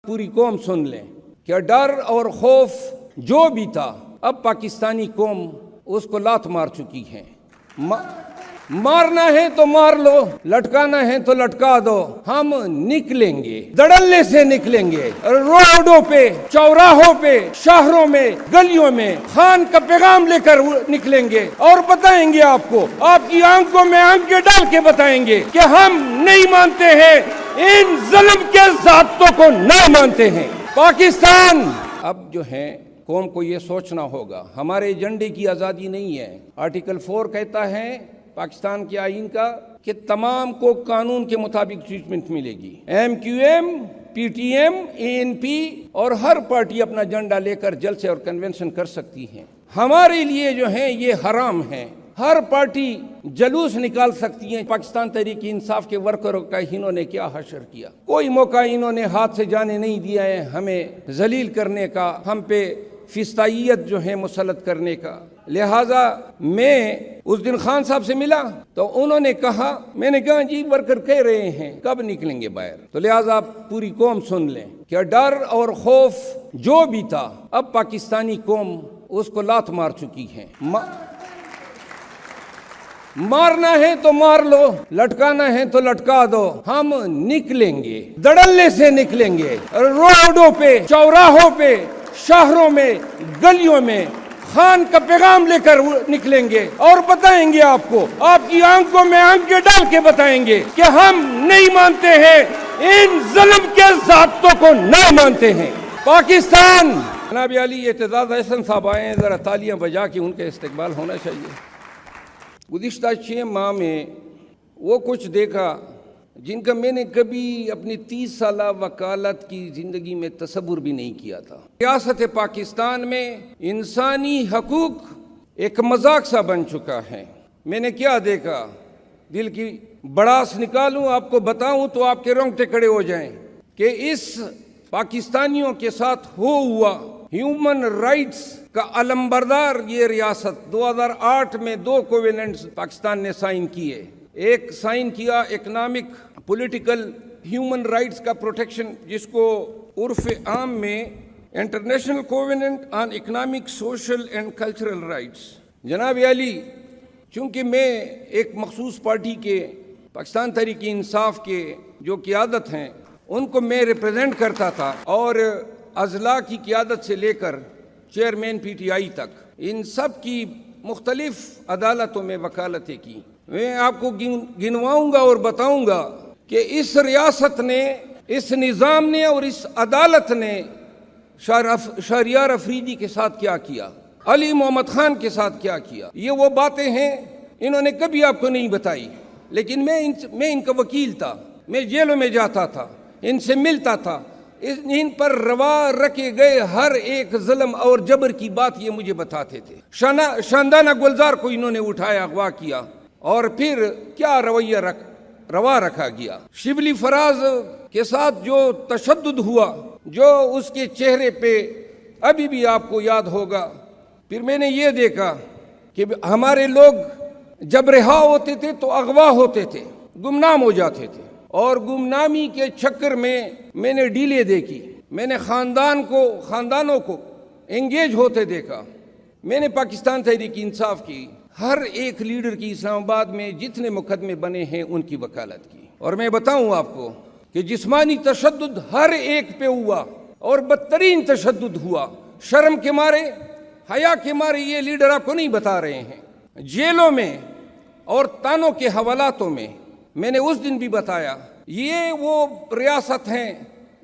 پوری قوم سن لیں کہ ڈر اور خوف جو بھی تھا اب پاکستانی قوم اس کو لات مار چکی ہے۔ مارنا ہے تو مار لو، لٹکانا ہے تو لٹکا دو، ہم نکلیں گے، دڑلے سے نکلیں گے، روڈوں پہ، چوراہوں پہ، شہروں میں، گلیوں میں خان کا پیغام لے کر نکلیں گے اور بتائیں گے آپ کو، آپ کی آنکھوں میں آنکھیں ڈال کے بتائیں گے کہ ہم نہیں مانتے ہیں، ان ظلم کے ذاتوں کو نہ مانتے ہیں۔ پاکستان اب جو ہے قوم کو یہ سوچنا ہوگا، ہمارے ایجنڈے کی آزادی نہیں ہے۔ آرٹیکل 4 کہتا ہے پاکستان کے آئین کا کہ تمام کو قانون کے مطابق ٹریٹمنٹ ملے گی۔ M Q M, P T I, A N P اور ہر پارٹی اپنا جھنڈا لے کر جلسے اور کنونشن کر سکتی ہیں۔ ہمارے لیے جو ہے یہ حرام ہے۔ ہر پارٹی جلوس نکال سکتی ہے۔ پاکستان تحریک انصاف کے ورکروں کا انہوں نے کیا حشر کیا، کوئی موقع انہوں نے ہاتھ سے جانے نہیں دیا ہے ہمیں ذلیل کرنے کا، ہم پہ فسطائیت جو ہے مسلط کرنے کا۔ لہٰذا میں اس دن خان صاحب سے ملا تو انہوں نے کہا، میں نے کہا جی ورکر کہہ رہے ہیں کب نکلیں گے باہر، تو لہٰذا پوری قوم سن لیں کہ ڈر اور خوف جو بھی تھا اب پاکستانی قوم اس کو لات مار چکی ہے۔ مارنا ہے تو مار لو، لٹکانا ہے تو لٹکا دو، ہم نکلیں گے، دڑلے سے نکلیں گے، روڈوں پہ، چوراہوں پہ، شہروں میں، گلیوں میں خان کا پیغام لے کر نکلیں گے اور بتائیں گے آپ کو، آپ کی آنکھوں میں آنکھیں ڈال کے بتائیں گے کہ ہم نہیں مانتے ہیں، ان ظلم کے ذاتوں کو نہ مانتے ہیں۔ پاکستان جناب علی اعتزاز احسن صاحب آئے ہیں، ذرا تالیاں بجا کے ان کا استقبال ہونا چاہیے۔ گزشتہ 6 ماہ میں وہ کچھ دیکھا جن کا میں نے کبھی اپنی 30 سالہ وکالت کی زندگی میں تصور بھی نہیں کیا تھا۔ ریاست پاکستان میں انسانی حقوق ایک مذاق سا بن چکا ہے۔ میں نے کیا دیکھا، دل کی بڑاس نکالوں آپ کو بتاؤں تو آپ کے رونگٹے کھڑے ہو جائیں کہ اس پاکستانیوں کے ساتھ ہوا ہیومن رائٹس کا علمبردار یہ ریاست 2008 میں 2 کوویننٹس پاکستان نے سائن کیے۔ ایک سائن کیا اکنامک پولیٹیکل ہیومن رائٹس کا پروٹیکشن، جس کو عرف عام میں international covenant on economic social and cultural rights. جناب علی، چونکہ میں ایک مخصوص پارٹی کے پاکستان تحریک انصاف کے جو قیادت ہیں ان کو میں ریپرزینٹ کرتا تھا، اور اضلاع کی قیادت سے لے کر چیئرمین پی ٹی آئی تک ان سب کی مختلف عدالتوں میں وکالتیں کی۔ میں آپ کو گنواؤں گا اور بتاؤں گا کہ اس ریاست نے، اس نظام نے اور اس عدالت نے شہریار افریدی کے ساتھ کیا کیا، علی محمد خان کے ساتھ کیا کیا، یہ وہ باتیں ہیں انہوں نے کبھی آپ کو نہیں بتائی، لیکن میں ان کا وکیل تھا، میں جیلوں میں جاتا تھا، ان سے ملتا تھا، ان پر روا رکھے گئے ہر ایک ظلم اور جبر کی بات یہ مجھے بتاتے تھے۔ شاندانہ گلزار کو انہوں نے اٹھایا، اغوا کیا، اور پھر کیا رویہ روا رکھا گیا۔ شبلی فراز کے ساتھ جو تشدد ہوا، جو اس کے چہرے پہ ابھی بھی آپ کو یاد ہوگا۔ پھر میں نے یہ دیکھا کہ ہمارے لوگ جب رہا ہوتے تھے تو اغوا ہوتے تھے، گمنام ہو جاتے تھے، اور گمنامی کے چکر میں نے ڈیلے دیکھی، میں نے خاندانوں کو انگیج ہوتے دیکھا۔ میں نے پاکستان تحریک انصاف کی ہر ایک لیڈر کی اسلام آباد میں جتنے مقدمے بنے ہیں ان کی وکالت کی، اور میں بتاؤں آپ کو کہ جسمانی تشدد ہر ایک پہ ہوا، اور بدترین تشدد ہوا۔ شرم کے مارے، حیا کے مارے یہ لیڈر آپ کو نہیں بتا رہے ہیں، جیلوں میں اور تانوں کے حوالاتوں میں نے اس دن بھی بتایا، یہ وہ ریاست ہیں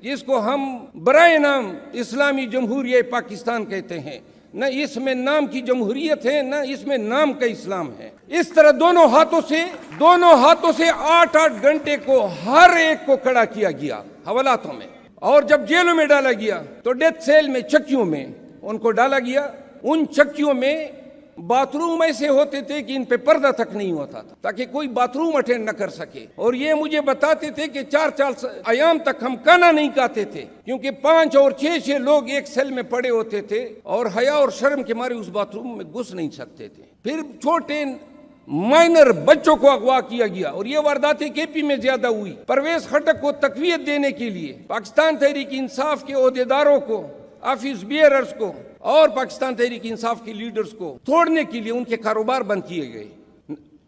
جس کو ہم برائے نام اسلامی جمہوریہ پاکستان کہتے ہیں، نہ اس میں نام کی جمہوریت ہے، نہ اس میں نام کا اسلام ہے۔ اس طرح دونوں ہاتھوں سے 8 گھنٹے کو ہر ایک کو کھڑا کیا گیا حوالاتوں میں، اور جب جیلوں میں ڈالا گیا تو ڈیتھ سیل میں، چکیوں میں ان کو ڈالا گیا۔ ان چکیوں میں باتھ روم ایسے ہوتے تھے کہ ان پہ پردہ تک نہیں ہوتا تھا تاکہ کوئی باتھ روم اٹینڈ نہ کر سکے، اور یہ مجھے بتاتے تھے کہ 4 ایام تک ہم کھانا نہیں کھاتے تھے کیونکہ 5 اور 6 لوگ ایک سیل میں پڑے ہوتے تھے، اور حیا اور شرم کے مارے اس باتھ روم میں گھس نہیں سکتے تھے۔ پھر چھوٹے مائنر بچوں کو اغوا کیا گیا، اور یہ وارداتیں کے پی میں زیادہ ہوئی۔ پرویز خٹک کو تقویت دینے کے لیے پاکستان تحریک انصاف کے عہدیداروں کو، آفس بیئررز کو اور پاکستان تحریک انصاف کے لیڈرز کو توڑنے کے لیے ان کے کاروبار بند کیے گئے۔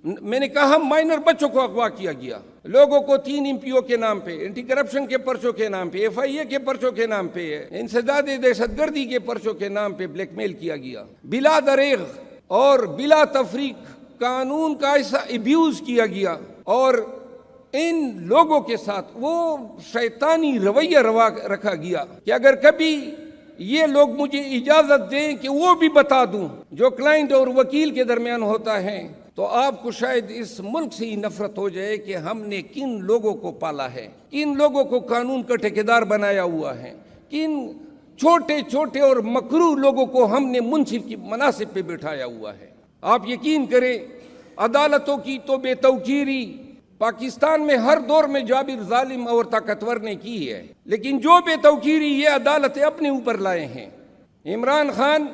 میں نے کہا مائنر بچوں کو اغوا کیا گیا، لوگوں کو 3 MPO کے نام پہ، اینٹی کرپشن کے پرچوں کے نام پہ، FIA کے پرچوں کے نام پہ، انسداد دہشت گردی کے پرچوں کے نام پہ بلیک میل کیا گیا، بلا دریغ اور بلا تفریق قانون کا ایسا ابیوز کیا گیا، اور ان لوگوں کے ساتھ وہ شیطانی رویہ رکھا گیا کہ اگر کبھی یہ لوگ مجھے اجازت دیں کہ وہ بھی بتا دوں جو کلائنٹ اور وکیل کے درمیان ہوتا ہے، تو آپ کو شاید اس ملک سے ہی نفرت ہو جائے کہ ہم نے کن لوگوں کو پالا ہے، کن لوگوں کو قانون کا ٹھیکیدار بنایا ہوا ہے، کن چھوٹے چھوٹے اور مکروہ لوگوں کو ہم نے منصف کی مناصب پہ بٹھایا ہوا ہے۔ آپ یقین کریں، عدالتوں کی تو بے توقیری پاکستان میں ہر دور میں جابر، ظالم اور طاقتور نے کی ہے، لیکن جو بے توقیری یہ عدالتیں اپنے اوپر لائے ہیں۔ عمران خان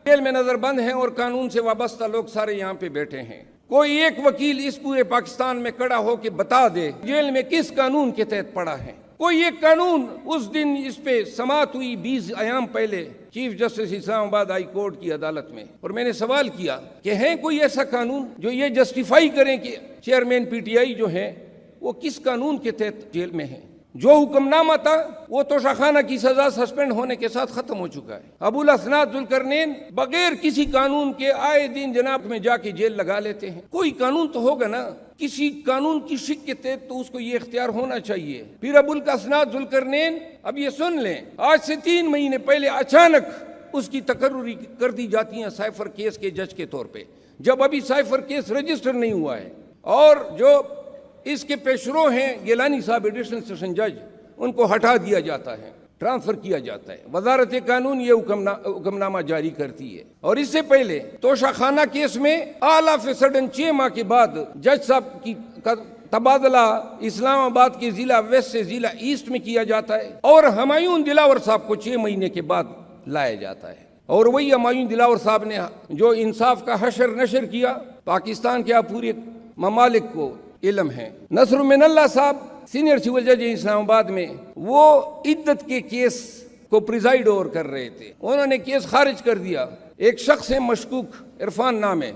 جیل میں نظر بند ہیں اور قانون سے وابستہ لوگ سارے یہاں پہ بیٹھے ہیں۔ کوئی ایک وکیل اس پورے پاکستان میں کھڑا ہو کے بتا دے جیل میں کس قانون کے تحت پڑا ہے۔ کوئی ایک قانون، اس دن اس پہ سماعت ہوئی 20 ایام پہلے چیف جسٹس اسلام آباد ہائی کورٹ کی عدالت میں، اور میں نے سوال کیا کہ ہے کوئی ایسا قانون جو یہ جسٹیفائی کریں کہ چیئرمین PTI جو ہیں وہ کس قانون کے تحت جیل میں ہیں؟ جو حکم نامہ تھا وہ توشہ کی سزا سسپینڈ ہونے کے ساتھ ختم ہو چکا ہے۔ ابوالحسنات ذوالقرنین بغیر کسی قانون کے آئے دن جناب میں جا کے جیل لگا لیتے ہیں۔ کوئی قانون تو ہوگا نا، کسی قانون کی شک کے تحت تو اس کو یہ اختیار ہونا چاہیے۔ پھر ابوالحسنات ذوالقرنین، اب یہ سن لیں، آج سے 3 مہینے پہلے اچانک اس کی تقرری کر دی جاتی ہیں سائفر کیس کے جج کے طور پہ، جب ابھی سائفر کیس رجسٹر نہیں ہوا ہے، اور جو اس کے پیشرو ہیں گیلانی صاحب ایڈیشنل سیشن جج، ان کو ہٹا دیا جاتا ہے، ٹرانسفر کیا جاتا ہے۔ وزارت قانون یہ حکم نامہ جاری کرتی ہے۔ اور اس سے پہلے توشہ خانہ کیس میں آل آف اے سڈن 6 ماہ کے بعد جج صاحب کی تبادلہ اسلام آباد کے ضلع ویسٹ سے ضلع ایسٹ میں کیا جاتا ہے، اور ہمایون دلاور صاحب کو 6 مہینے کے بعد لایا جاتا ہے۔ اور وہی ہمایون دلاور صاحب نے جو انصاف کا حشر نشر کیا، پاکستان کے پورے ممالک کو علم ہے۔ نصر من اللہ صاحب سینئر سول جج اسلام آباد میں، وہ عدت کے کیس کو پریزائڈ اوور کر رہے تھے، انہوں نے کیس خارج کر دیا۔ ایک شخص ہے مشکوک عرفان نام ہے،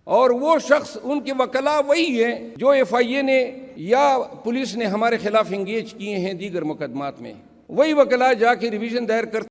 اور وہ شخص، ان کے وکلاء وہی ہیں جو FIA نے یا پولیس نے ہمارے خلاف انگیج کیے ہیں دیگر مقدمات میں، وہی وکلاء جا کے ریویژن دائر کرتے